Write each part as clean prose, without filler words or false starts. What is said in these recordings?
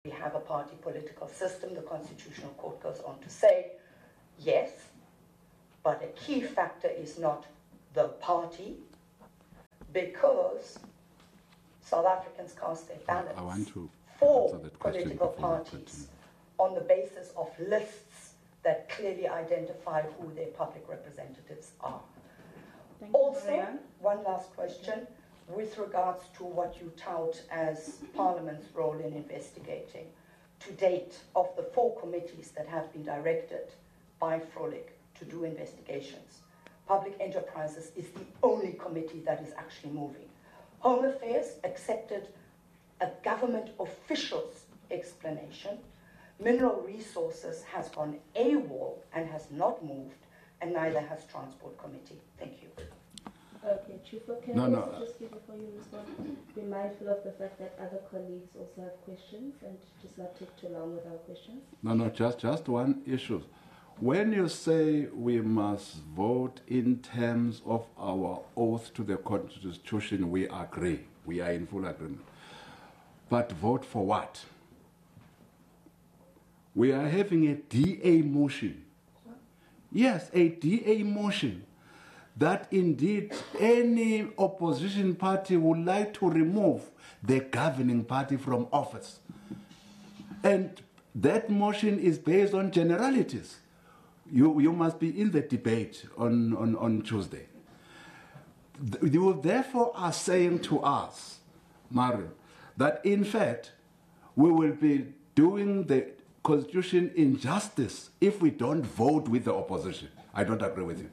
we have a party political system. The Constitutional Court goes on to say, yes, but a key factor is not the party, because South Africans cast their ballots for political parties on the basis of lists that clearly identify who their public representatives are. Also, one last question with regards to what you tout as Parliament's role in investigating. To date, of the 4 committees that have been directed by Frolik to do investigations, Public Enterprises is the only committee that is actually moving. Home Affairs accepted a government official's explanation. Mineral Resources has gone AWOL and has not moved, and neither has Transport Committee. Thank you. Okay, Chief, can I also just give, before you respond, be mindful of the fact that other colleagues also have questions and just not take too long with our questions? No, just one issue. When you say we must vote in terms of our oath to the Constitution, we agree. We are in full agreement. But vote for what? We are having a DA motion. Yes, a DA motion that indeed any opposition party would like to remove the governing party from office. And that motion is based on generalities. You must be in the debate on Tuesday. You therefore are saying to us, Mario, that in fact we will be doing the Constitution injustice if we don't vote with the opposition. I don't agree with you.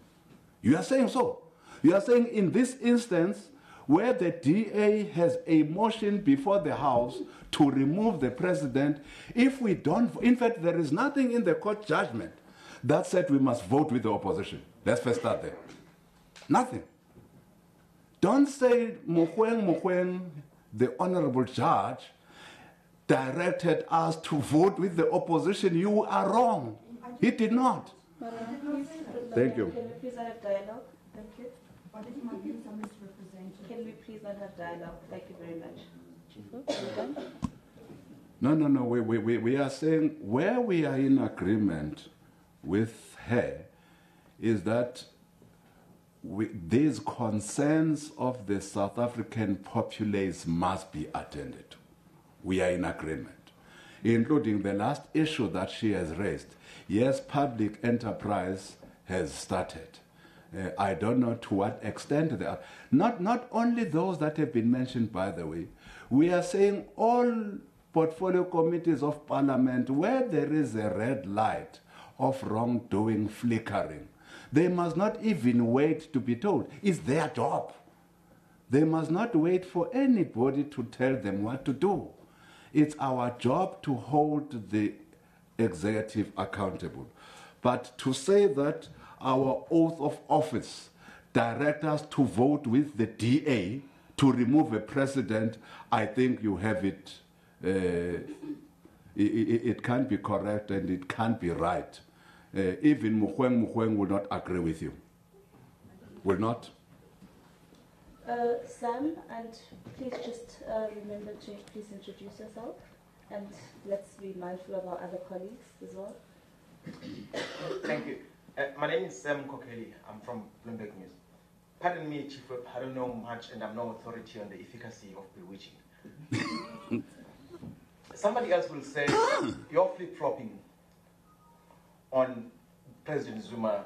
You are saying so. You are saying in this instance, where the DA has a motion before the House to remove the president, if we don't, in fact, there is nothing in the court judgment that said we must vote with the opposition. Let's first start there. Nothing. Don't say Mokweng, the honorable judge, directed us to vote with the opposition. You are wrong. He did not. Thank you. Can we please not have dialogue? Thank you. Can we please not have dialogue? Thank you very much. Chief, No. We are saying where we are in agreement with her is that these concerns of the South African populace must be attended to. We are in agreement, including the last issue that she has raised. Yes, public enterprise has started. I don't know to what extent they are. Not only those that have been mentioned, by the way. We are saying all portfolio committees of Parliament, where there is a red light of wrongdoing flickering, they must not even wait to be told. It's their job. They must not wait for anybody to tell them what to do. It's our job to hold the executive accountable. But to say that our oath of office directs us to vote with the DA to remove a president, I think you have it. It can't be correct and it can't be right. Even Mokweng will not agree with you. Will not? Sam, and please just remember to please introduce yourself, and let's be mindful of our other colleagues as well. Thank you. My name is Sam Kokeli. I'm from Bloomberg News. Pardon me, Chief Whip, I don't know much and I'm no authority on the efficacy of bewitching. Somebody else will say you're flip-flopping on President Zuma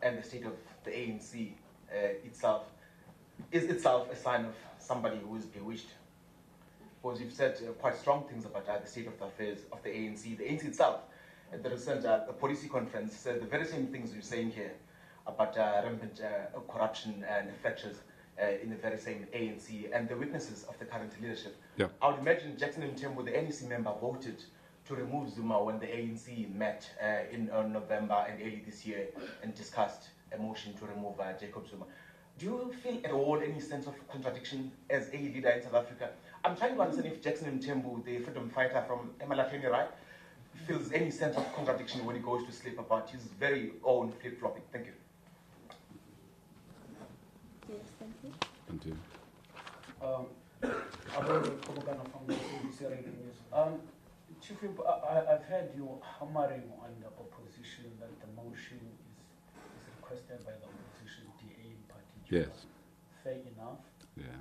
and the state of the ANC itself is itself a sign of somebody who is bewitched. Because you've said quite strong things about the state of the affairs of the ANC. The ANC itself, at the recent policy conference, said the very same things you're saying here about rampant corruption and fractures in the very same ANC and the weaknesses of the current leadership. Yeah. I would imagine Jackson Mthembu, the ANC member, voted to remove Zuma when the ANC met in November and early this year and discussed a motion to remove Jacob Zuma. Do you feel at all any sense of contradiction as a leader in South Africa? I'm trying to understand if Jackson Mthembu, the freedom fighter from Emalafeni, right, feels any sense of contradiction when he goes to sleep about his very own flip-flopping. Thank you. Yes, thank you. Thank you. I'm from the SABC News. Chief Whip, I've heard you hammering on the opposition that the motion is requested by the opposition, DA in particular. Yes. Fair enough. Yeah.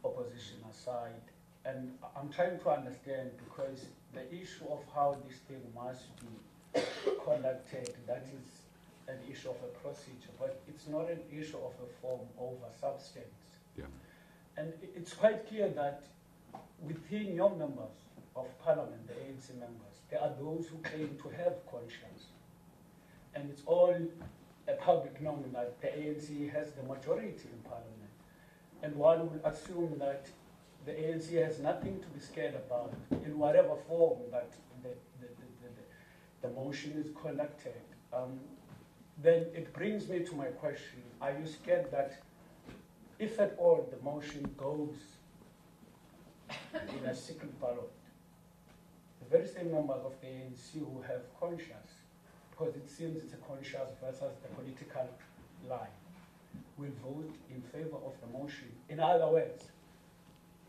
Opposition aside. And I'm trying to understand, because the issue of how this thing must be conducted, that is an issue of a procedure, but it's not an issue of a form over substance. Yeah. And it's quite clear that within your members of parliament, the ANC members, there are those who claim to have conscience. And it's all a public known that the ANC has the majority in parliament. And one would assume that the ANC has nothing to be scared about in whatever form that the motion is conducted. Then it brings me to my question. Are you scared that if at all the motion goes in a secret ballot, the very same members of the ANC who have conscience, because it seems it's a conscience versus the political line, will vote in favor of the motion? In other words,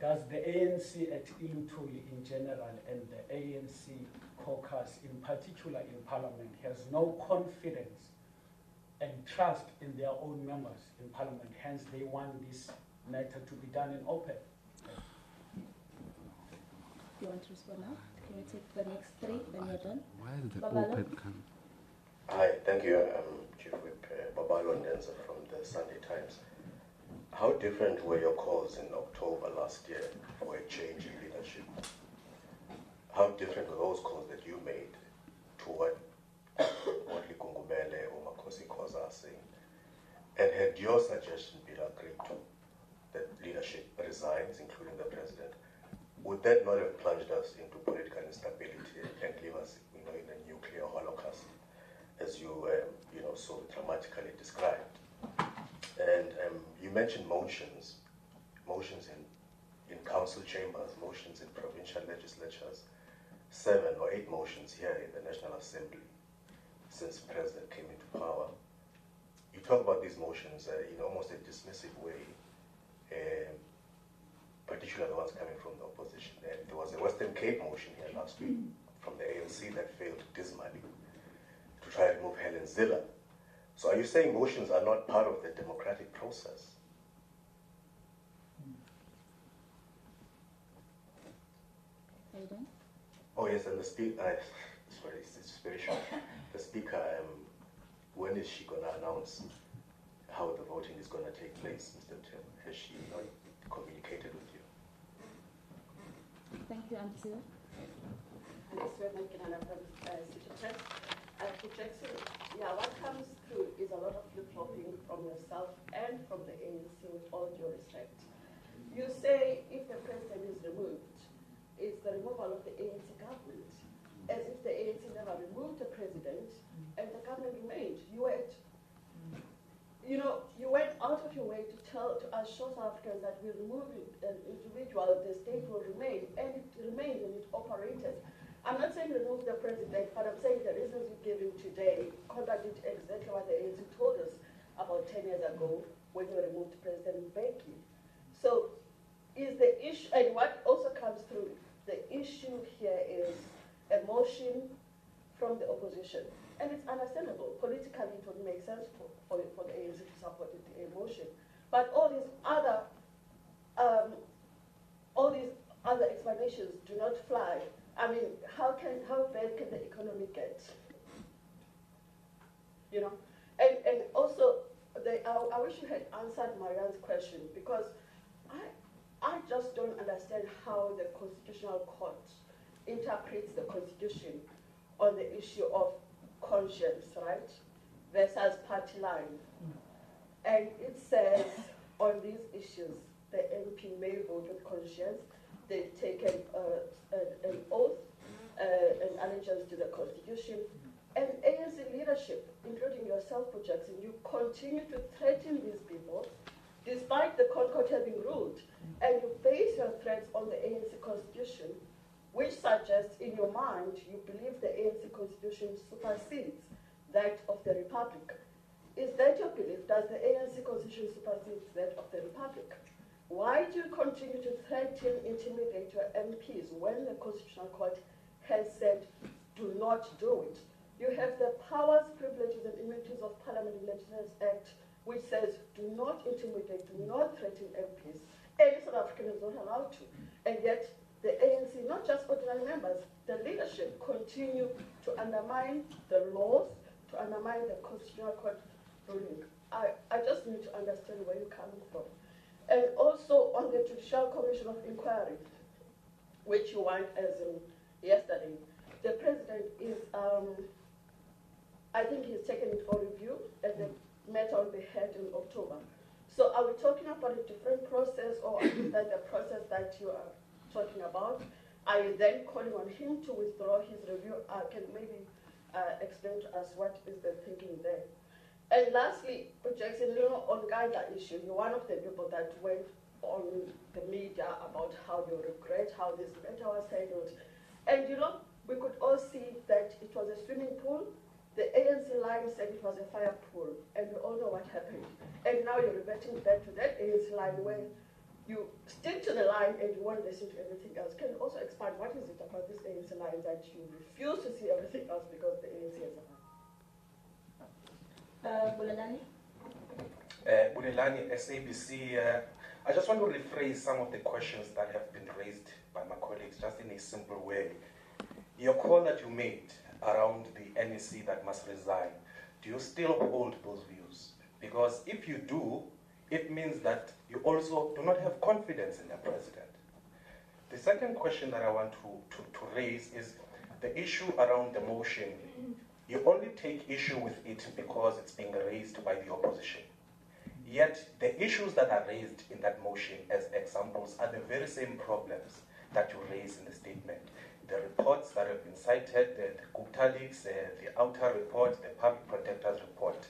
does the ANC at Ilutuli in general and the ANC caucus in particular in parliament has no confidence and trust in their own members in parliament, hence they want this matter to be done in open? You want to respond now? Can we take the next three, then you're done? While the Babalo? open can. Hi, thank you. I'm Chief Whip Babalo Ndenza from the Sunday Times. How different were your calls in October last year for a change in leadership? How different were those calls that you made to what Likungumele or Makosi Koza are saying? And had your suggestion been agreed to, that leadership resigns, including the president, would that not have plunged us into political instability and leave us, in a nuclear holocaust, as you, so dramatically described? And you mentioned motions in council chambers, motions in provincial legislatures, 7 or 8 motions here in the National Assembly since the president came into power. You talk about these motions in almost a dismissive way, particularly the ones coming from the opposition. And there was a Western Cape motion here last week from the ANC that failed dismally to try to remove Helen Ziller. So are you saying motions are not part of the democratic process? Are you done? Oh yes, and the speaker, sorry, it's very short. The speaker, when is she going to announce how the voting is going to take place, Mr. Tim? Has she not communicated with you? Thank you, Auntie. Jackson, yeah, what comes through is a lot of flip-flopping from yourself and from the ANC, with all due respect. You say if the president is removed, it's the removal of the ANC government, as if the ANC never removed the president and the government remained. You went out of your way to assure South Africans that we remove an individual, the state will remain, and it remained and it operated. I'm not saying remove the president, but I'm saying the reasons you gave him today contradict exactly what the ANC told us about 10 years ago when you removed President Mbeki. So is the issue, and what also comes through, the issue here is a motion from the opposition. And it's understandable. Politically, it would make sense for the ANC to support the motion. But all these other explanations do not fly. I mean, how bad can the economy get? And also, I wish you had answered Marianne's question, because I just don't understand how the Constitutional Court interprets the Constitution on the issue of conscience, right, versus party line. And it says on these issues, the MP may vote with conscience. They've taken an oath, an allegiance to the Constitution. And ANC leadership, including yourself, Jackson, you continue to threaten these people, despite the Concord having ruled. And you base your threats on the ANC Constitution, which suggests in your mind you believe the ANC Constitution supersedes that of the Republic. Is that your belief? Does the ANC Constitution supersede that of the Republic? Why do you continue to threaten, intimidate your MPs when the Constitutional Court has said, do not do it. You have the Powers, Privileges and Immunities of Parliament and Legislators Act, which says do not intimidate, do not threaten MPs. Any South African is not allowed to. And yet, the ANC, not just ordinary members, the leadership continue to undermine the laws, to undermine the Constitutional Court ruling. I just need to understand where you're coming from. And also on the Judicial Commission of Inquiry, which you want as in yesterday, the president is, I think he's taken it for review, and the matter will be held in October. So are we talking about a different process, or is that the process that you are talking about? Are you then calling on him to withdraw his review? Can maybe explain to us what is the thinking there? And lastly, Jackson, on Gaza issue, you're one of the people that went on the media about how you regret how this matter was handled. And we could all see that it was a swimming pool. The ANC line said it was a fire pool, and we all know what happened. And now you're reverting back to that ANC line where you stick to the line and you won't listen to everything else. Can you also expand what is it about this ANC line that you refuse to see everything else because the ANC is a line? Bulelani? Bulelani, SABC. I just want to rephrase some of the questions that have been raised by my colleagues, just in a simple way. Your call that you made around the NEC that must resign, do you still hold those views? Because if you do, it means that you also do not have confidence in the president. The second question that I want to raise is the issue around the motion. You only take issue with it because it's being raised by the opposition. Yet the issues that are raised in that motion as examples are the very same problems that you raise in the statement. The reports that have been cited, the Gupta leaks, the outer report, the public protector's report.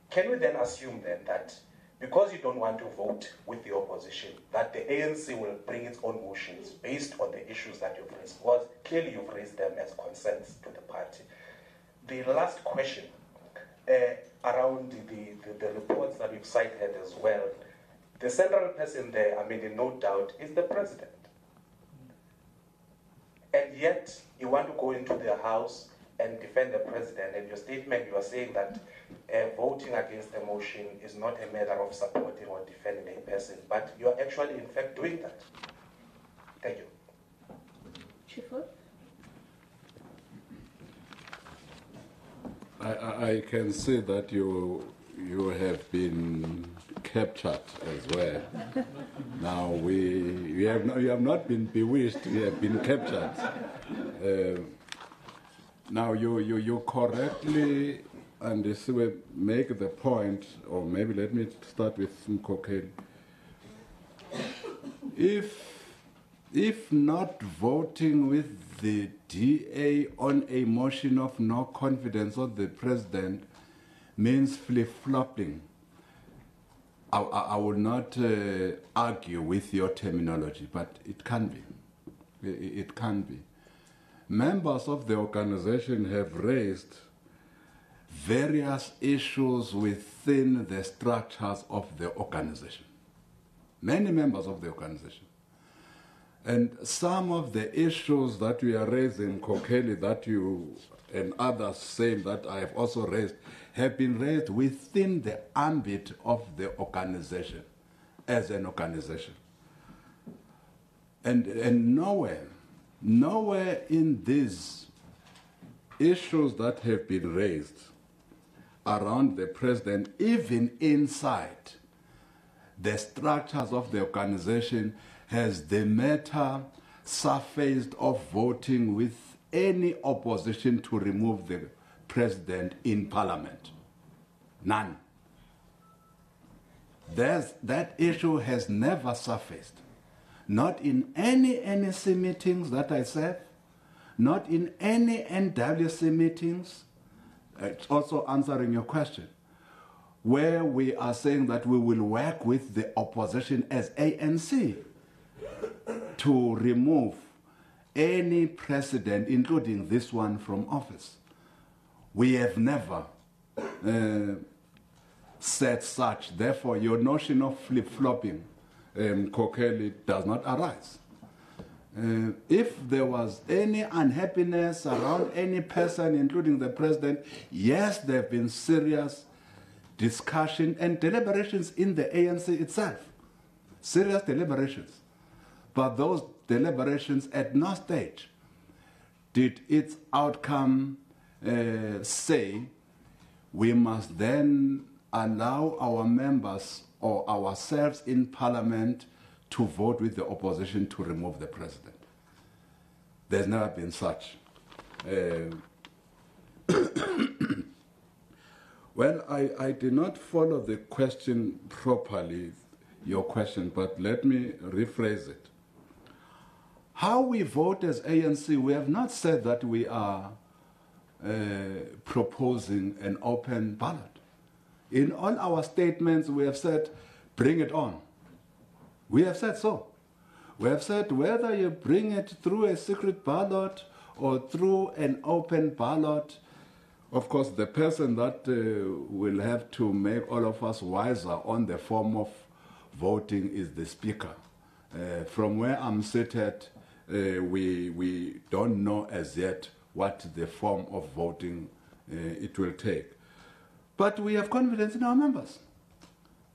Can we then assume then that because you don't want to vote with the opposition, that the ANC will bring its own motions based on the issues that you've raised? Because clearly you've raised them as concerns to the party. The last question around the reports that we've cited as well, the central person there, I mean, no doubt, is the president. And yet, you want to go into the House and defend the president. In your statement, you are saying that voting against the motion is not a matter of supporting or defending a person, but you are actually, in fact, doing that. Thank you. Chifu? I can see that you have been captured as well. Now you have not been bewitched. You have been captured. Now you correctly and this way make the point, or maybe let me start with Mkokeli. If not voting with the DA on a motion of no confidence of the president means flip-flopping, I will not argue with your terminology, but it can be. It can be. Members of the organization have raised various issues within the structures of the organization. Many members of the organization. And some of the issues that we are raising, Kokeli, that you and others say that I have also raised, have been raised within the ambit of the organization, as an organization. And nowhere in these issues that have been raised around the president, even inside the structures of the organization, has the matter surfaced of voting with any opposition to remove the president in parliament. None. That issue has never surfaced. Not in any NEC meetings that I serve, not in any NWC meetings. It's also answering your question, where we are saying that we will work with the opposition as ANC to remove any president, including this one, from office. We have never said such. Therefore, your notion of flip-flopping, Kokeli, does not arise. If there was any unhappiness around any person, including the president, yes, there have been serious discussion and deliberations in the ANC itself. Serious deliberations. But those deliberations at no stage did its outcome say we must then allow our members or ourselves in parliament to vote with the opposition to remove the president. There's never been such. Well, I did not follow the question properly, your question, but let me rephrase it. How we vote as ANC, we have not said that we are proposing an open ballot. In all our statements, we have said, bring it on. We have said so. We have said whether you bring it through a secret ballot or through an open ballot, of course, the person that will have to make all of us wiser on the form of voting is the speaker. From where I'm seated, we don't know as yet what the form of voting it will take. But we have confidence in our members.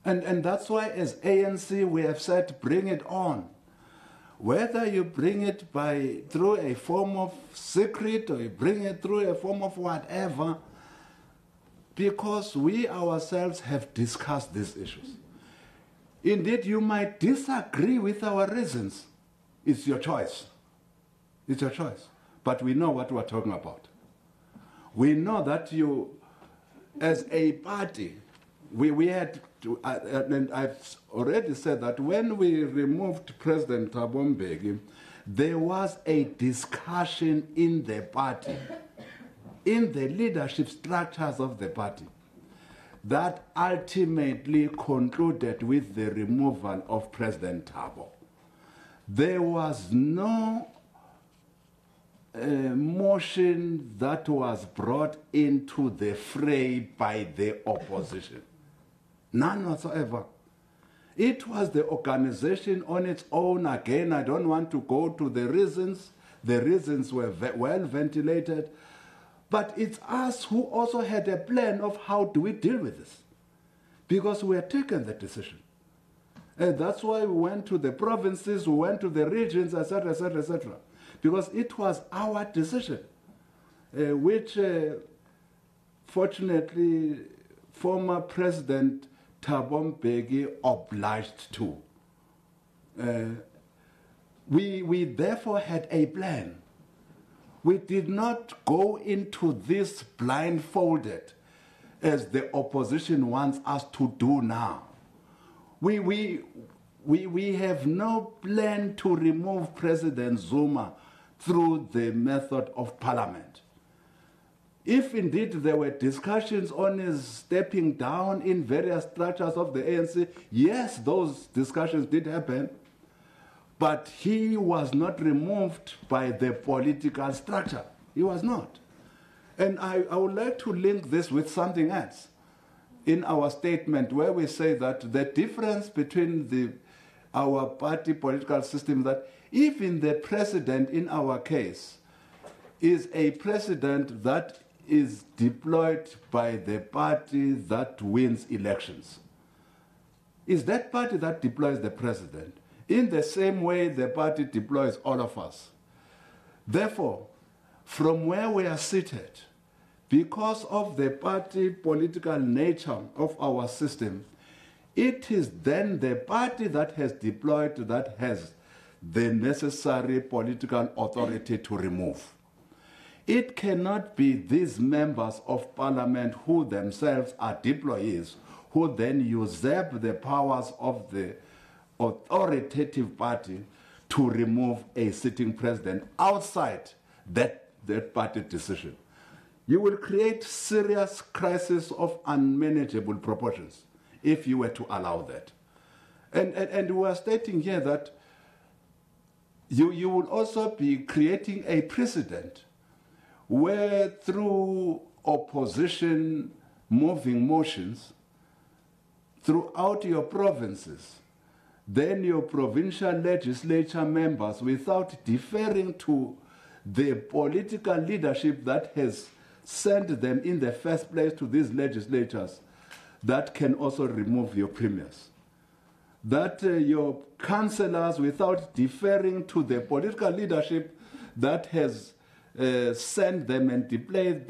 And that's why as ANC we have said bring it on. Whether you bring it through a form of secret or you bring it through a form of whatever, because we ourselves have discussed these issues. Indeed, you might disagree with our reasons. It's your choice. It's your choice. But we know what we're talking about. We know that you, as a party, we had to, and I've already said that when we removed President Thabo Mbeki, there was a discussion in the party, in the leadership structures of the party, that ultimately concluded with the removal of President Thabo. There was no motion that was brought into the fray by the opposition. None whatsoever. It was the organization on its own. Again, I don't want to go to the reasons. The reasons were well ventilated. But it's us who also had a plan of how do we deal with this. Because we had taken the decision. And that's why we went to the provinces, we went to the regions, etc., etc., etc. Because it was our decision, which fortunately former President Thabo Mbeki obliged to. We therefore had a plan. We did not go into this blindfolded as the opposition wants us to do now. We have no plan to remove President Zuma through the method of parliament. If indeed there were discussions on his stepping down in various structures of the ANC, yes, those discussions did happen, but he was not removed by the political structure. He was not. And I would like to link this with something else in our statement where we say that the difference between our party political system, that even the president in our case is a president that is deployed by the party that wins elections. It's that party that deploys the president in the same way the party deploys all of us. Therefore, from where we are seated, because of the party political nature of our system, it is then the party that has deployed that has the necessary political authority to remove. It cannot be these members of parliament who themselves are deployees who then usurp the powers of the authoritative party to remove a sitting president outside that party decision. You will create serious crisis of unmanageable proportions if you were to allow that. And we are stating here that you will also be creating a precedent where through opposition moving motions throughout your provinces, then your provincial legislature members, without deferring to the political leadership that has sent them in the first place to these legislatures, that can also remove your premiers. That your councillors, without deferring to the political leadership that has sent them and deployed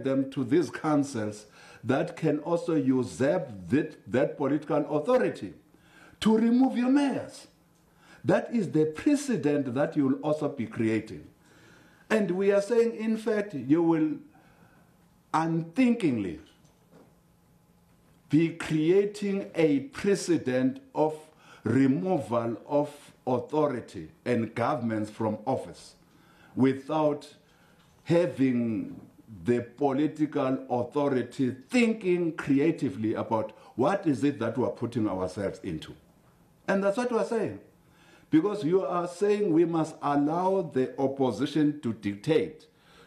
them to these councils, that can also usurp that political authority to remove your mayors. That is the precedent that you will also be creating. And we are saying, in fact, you will unthinkingly be creating a precedent of removal of authority and governments from office without having the political authority thinking creatively about what is it that we're putting ourselves into. And that's what we're saying. Because you are saying we must allow the opposition to dictate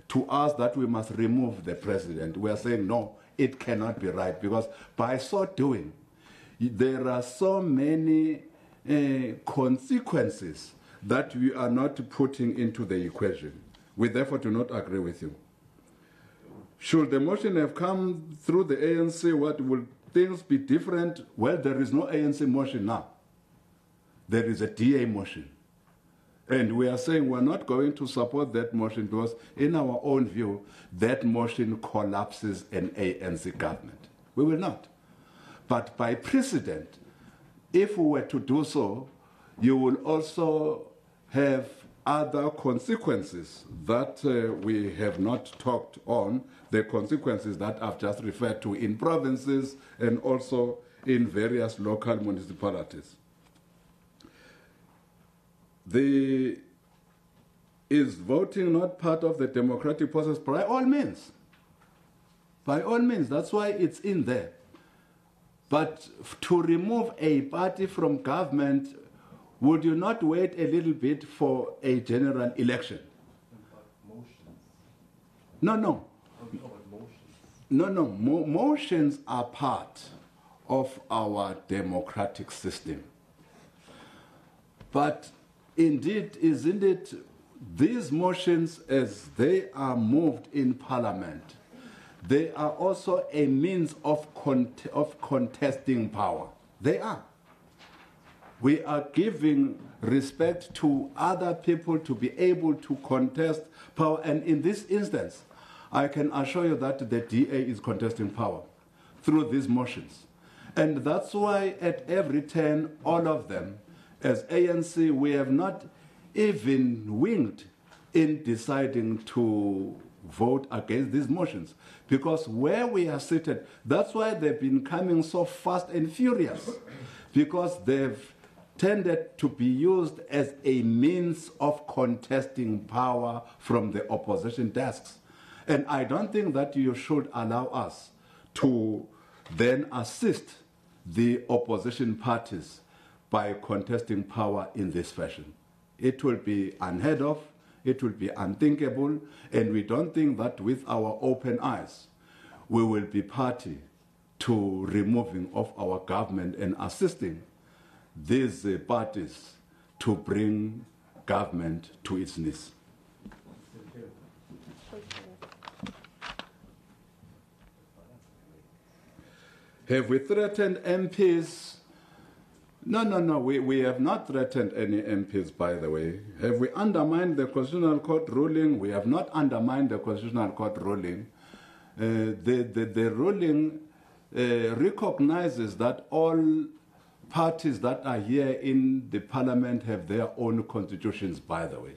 to us that we must remove the president. We are saying no, it cannot be right, because by so doing, there are so many consequences that we are not putting into the equation. We therefore do not agree with you. Should the motion have come through the ANC, what will things be different? Well, there is no ANC motion now. There is a DA motion. And we are saying we're not going to support that motion because, in our own view, that motion collapses an ANC government. We will not. But by precedent, if we were to do so, you will also have other consequences that we have not talked on, the consequences that I've just referred to in provinces and also in various local municipalities. Is voting not part of the democratic process? By all means. By all means. That's why it's in there. But to remove a party from government, would you not wait a little bit for a general election? No. Motions are part of our democratic system. But indeed, isn't it, these motions, as they are moved in Parliament, they are also a means of contesting power. They are. We are giving respect to other people to be able to contest power. And in this instance, I can assure you that the DA is contesting power through these motions. And that's why at every turn, all of them, as ANC, we have not even winked in deciding to vote against these motions. Because where we are seated, that's why they've been coming so fast and furious. Because they've tended to be used as a means of contesting power from the opposition desks. And I don't think that you should allow us to then assist the opposition parties by contesting power in this fashion. It will be unheard of, it will be unthinkable, and we don't think that with our open eyes we will be party to removing of our government and assisting these parties to bring government to its knees. Have we threatened MPs? No. We have not threatened any MPs, by the way. Have we undermined the Constitutional Court ruling? We have not undermined the Constitutional Court ruling. The ruling recognizes that all parties that are here in the Parliament have their own constitutions, by the way.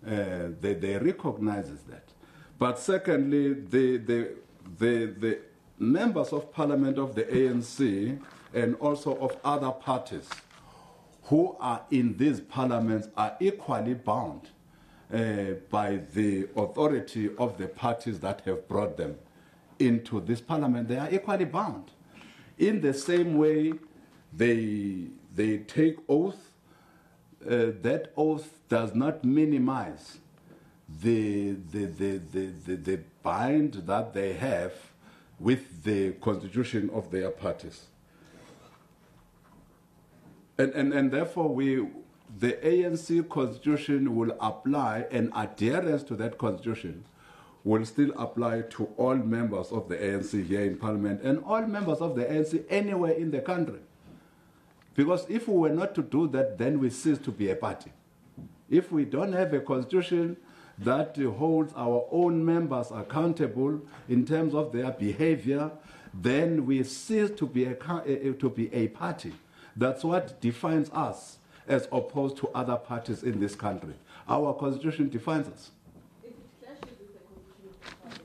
They recognizes that. But secondly, the members of Parliament of the ANC and also of other parties who are in these parliaments are equally bound by the authority of the parties that have brought them into this parliament. They are equally bound. In the same way, they take oath. That oath does not minimize the bind that they have with the constitution of their parties. And therefore, the ANC constitution will apply, and adherence to that constitution will still apply to all members of the ANC here in Parliament and all members of the ANC anywhere in the country. Because if we were not to do that, then we cease to be a party. If we don't have a constitution that holds our own members accountable in terms of their behavior, then we cease to be a party. That's what defines us as opposed to other parties in this country. Our constitution defines us. If it clashes with the constitution of the party,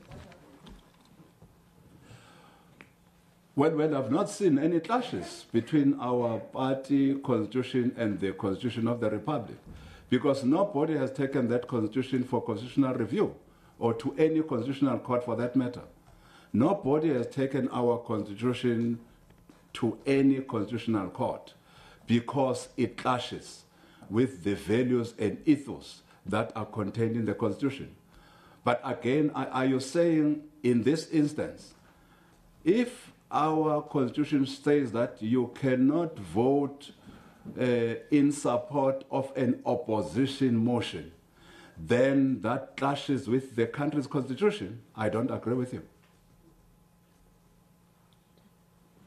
what happens? Well, I've not seen any clashes between our party constitution and the constitution of the Republic, because nobody has taken that constitution for constitutional review, or to any constitutional court for that matter. Nobody has taken our constitution to any constitutional court because it clashes with the values and ethos that are contained in the Constitution. But again, are you saying in this instance, if our Constitution says that you cannot vote in support of an opposition motion, then that clashes with the country's Constitution? I don't agree with you.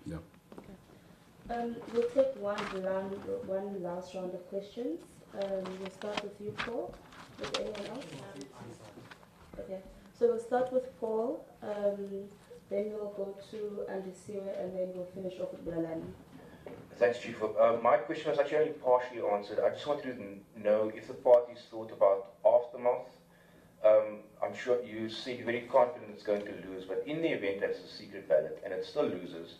Yeah. We'll take one last round of questions. We'll start with you, Paul. With anyone else? Okay. So we'll start with Paul, then we'll go to Andisiwe, and then we'll finish off with Bulalani. Thanks, Chief. My question was actually only partially answered. I just wanted to know if the party's thought about aftermath. I'm sure you said you're very confident it's going to lose, but in the event that it's a secret ballot and it still loses,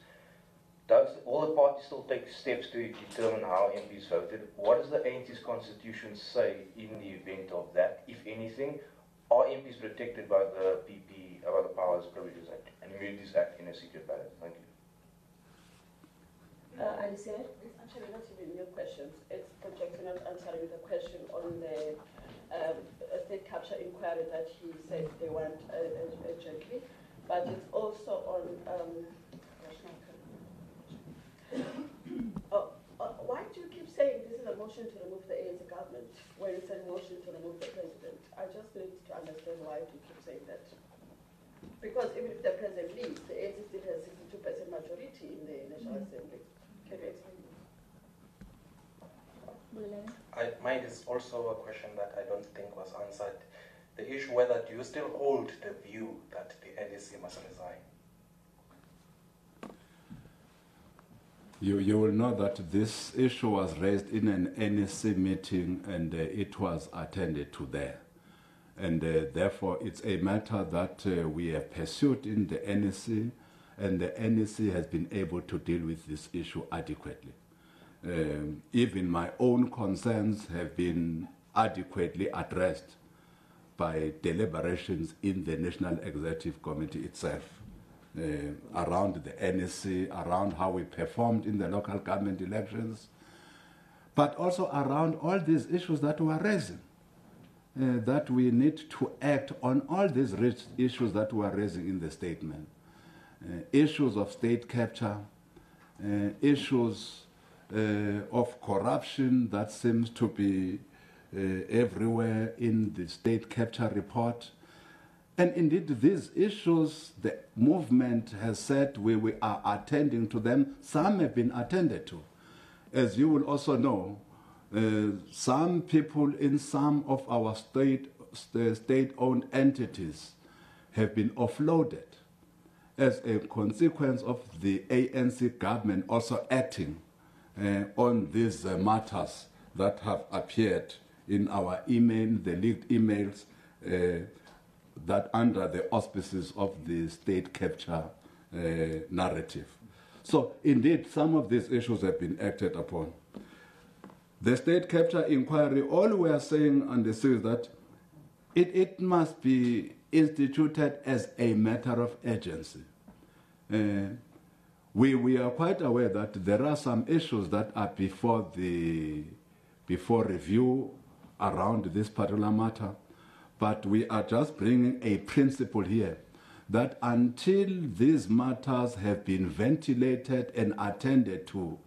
does all the parties still take steps to determine how MPs voted? What does the ANC's constitution say in the event of that, if anything? Are MPs protected by the PP, by the Powers, Privileges Act and Immunities Act in a secret ballot? Thank you. Alicia? It's actually not even new questions. It's projecting not answering the question on the state capture inquiry that he said they want urgently, but it's also on why do you keep saying this is a motion to remove the ANC government when it's a motion to remove the president? I just need to understand why do you keep saying that. Because even if the president leaves, the ANC still has 62% majority in the National Assembly. Can you explain this? Mine is also a question that I don't think was answered. The issue whether do you still hold the view that the NDC must resign? You will know that this issue was raised in an NEC meeting, and it was attended to there. And therefore, it's a matter that we have pursued in the NEC, and the NEC has been able to deal with this issue adequately. Even my own concerns have been adequately addressed by deliberations in the National Executive Committee itself. Around the NEC, around how we performed in the local government elections, but also around all these issues that we are raising, that we need to act on all these issues that we are raising in the statement. Issues of state capture, issues of corruption that seems to be everywhere in the state capture report. And indeed, these issues, the movement has said we are attending to them. Some have been attended to. As you will also know, some people in some of our state-owned entities have been offloaded as a consequence of the ANC government also acting on these matters that have appeared in our email, the leaked emails, that under the auspices of the state capture narrative. So indeed, some of these issues have been acted upon. The state capture inquiry, all we are saying on this is that it must be instituted as a matter of urgency. We are quite aware that there are some issues that are before review around this particular matter. But we are just bringing a principle here that until these matters have been ventilated and attended to,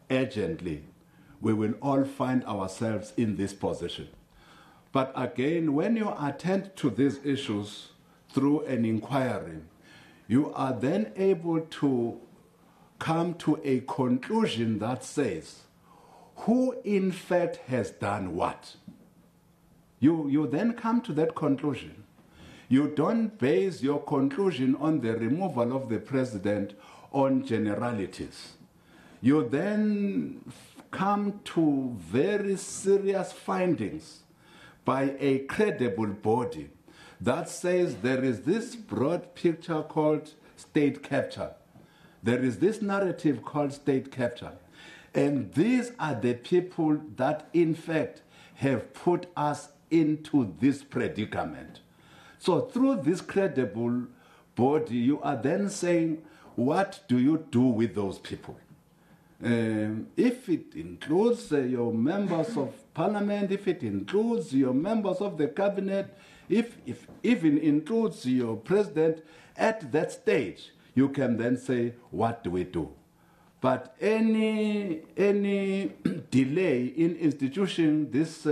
urgently, we will all find ourselves in this position. But again, when you attend to these issues through an inquiry, you are then able to come to a conclusion that says, who in fact has done what? You then come to that conclusion. You don't base your conclusion on the removal of the president on generalities. You then come to very serious findings by a credible body that says there is this broad picture called state capture. There is this narrative called state capture. And these are the people that, in fact, have put us into this predicament. So through this credible body, you are then saying, what do you do with those people? If it includes your members of parliament, if it includes your members of the cabinet, if even includes your president, at that stage, you can then say, what do we do? But any delay in instituting this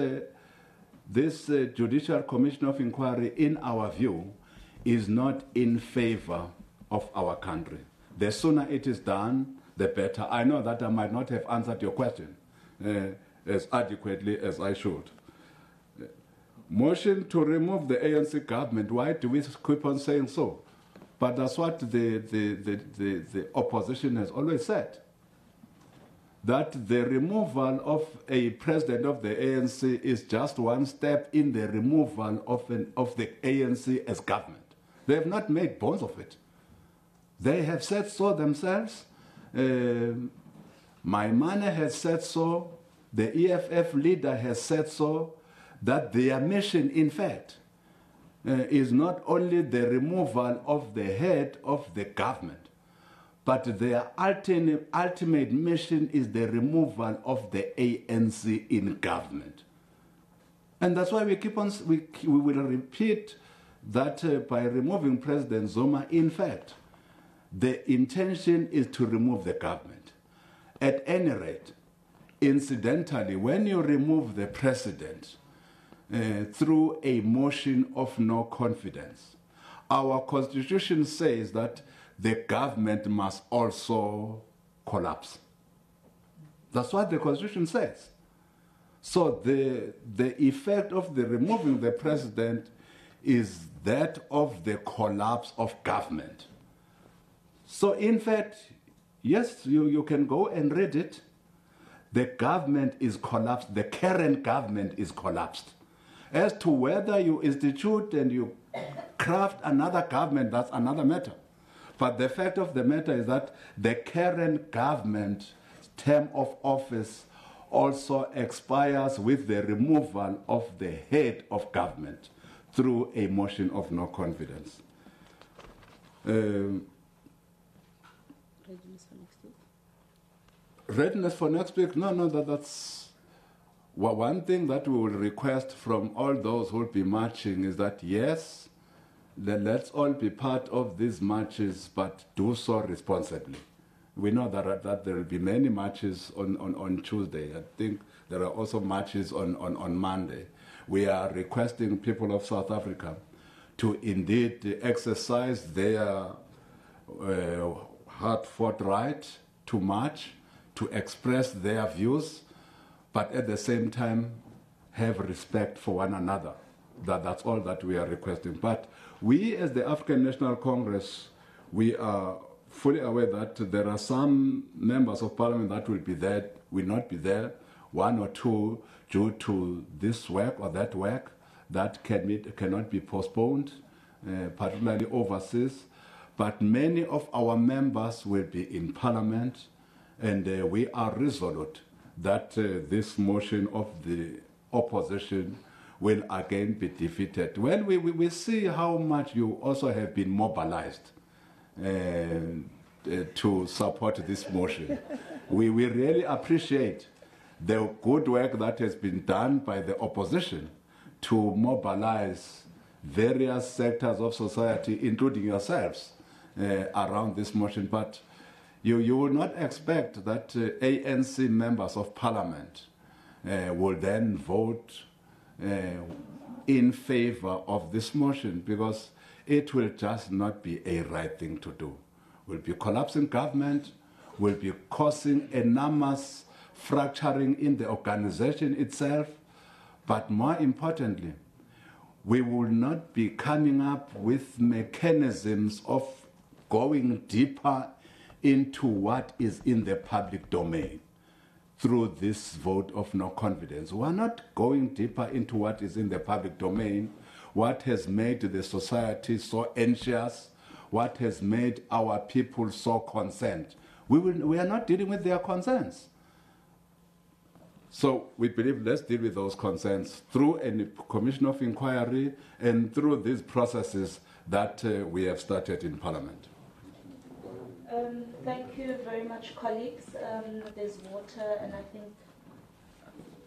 Judicial Commission of Inquiry, in our view, is not in favor of our country. The sooner it is done, the better. I know that I might not have answered your question as adequately as I should. Motion to remove the ANC government, why do we keep on saying so? But that's what the opposition has always said. That the removal of a president of the ANC is just one step in the removal of the ANC as government. They have not made bones of it. They have said so themselves. Maimane has said so. The EFF leader has said so. That their mission, in fact, is not only the removal of the head of the government, but their ultimate mission is the removal of the ANC in government. And that's why we keep on, we will repeat that by removing President Zuma, in fact, the intention is to remove the government. At any rate, incidentally, when you remove the president through a motion of no confidence, our constitution says that the government must also collapse. That's what the constitution says. So the effect of the removing the president is that of the collapse of government. So in fact, yes, you can go and read it. The government is collapsed. The current government is collapsed. As to whether you institute and you craft another government, that's another matter. But the fact of the matter is that the current government term of office also expires with the removal of the head of government through a motion of no confidence. Readiness for next week? Readiness for next week? No, that's... Well, one thing that we will request from all those who will be marching is that, yes, let's all be part of these marches, but do so responsibly. We know that there will be many marches on Tuesday. I think there are also marches on Monday. We are requesting people of South Africa to indeed exercise their hard-fought right to march, to express their views, but at the same time have respect for one another. That's all that we are requesting. But we, as the African National Congress, we are fully aware that there are some members of parliament that will be there, will not be there, one or two due to this work or that work that cannot be postponed, particularly overseas. But many of our members will be in parliament, and we are resolute that this motion of the opposition will again be defeated. Well, we see how much you also have been mobilized to support this motion. We really appreciate the good work that has been done by the opposition to mobilize various sectors of society, including yourselves, around this motion. But You will not expect that ANC members of parliament will then vote in favor of this motion, because it will just not be a right thing to do. We'll be collapsing government, will be causing enormous fracturing in the organization itself, but more importantly, we will not be coming up with mechanisms of going deeper into what is in the public domain through this vote of no confidence. We're not going deeper into what is in the public domain, what has made the society so anxious, what has made our people so concerned. We are not dealing with their concerns. So we believe let's deal with those concerns through a commission of inquiry and through these processes that we have started in Parliament. Thank you very much, colleagues. There's water, and I think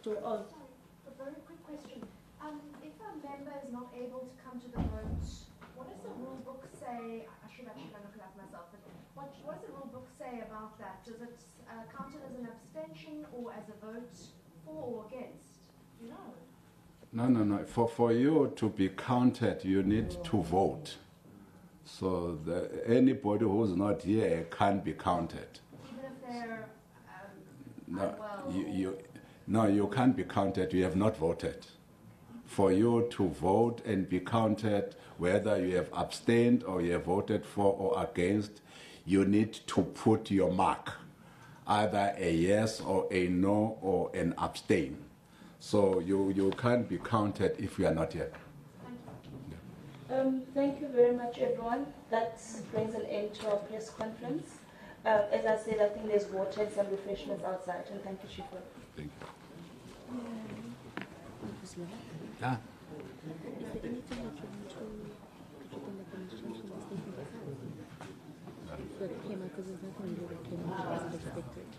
a very quick question. If a member is not able to come to the vote, what does the rule book say? I should actually go look it up myself, but what does the rule book say about that? Does it count it as an abstention or as a vote for or against? Do you know? No. For you to be counted, you need to vote. So anybody who's not here can't be counted. Even if they're No, you can't be counted. You have not voted. For you to vote and be counted, whether you have abstained or you have voted for or against, you need to put your mark, either a yes or a no or an abstain. So you can't be counted if you are not here. Thank you very much, everyone. That brings an end to our press conference. As I said, I think there's water and some refreshments outside. And thank you, Chifu. Thank you. Yeah.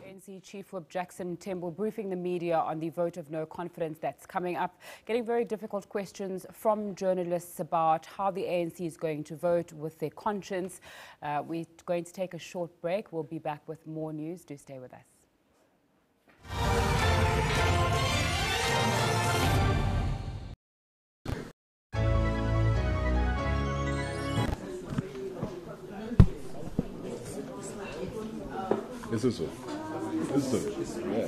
ANC Chief Whip Jackson Tembo briefing the media on the vote of no confidence that's coming up, getting very difficult questions from journalists about how the ANC is going to vote with their conscience. We're going to take a short break. We'll be back with more news. Do stay with us. This is so. Yeah.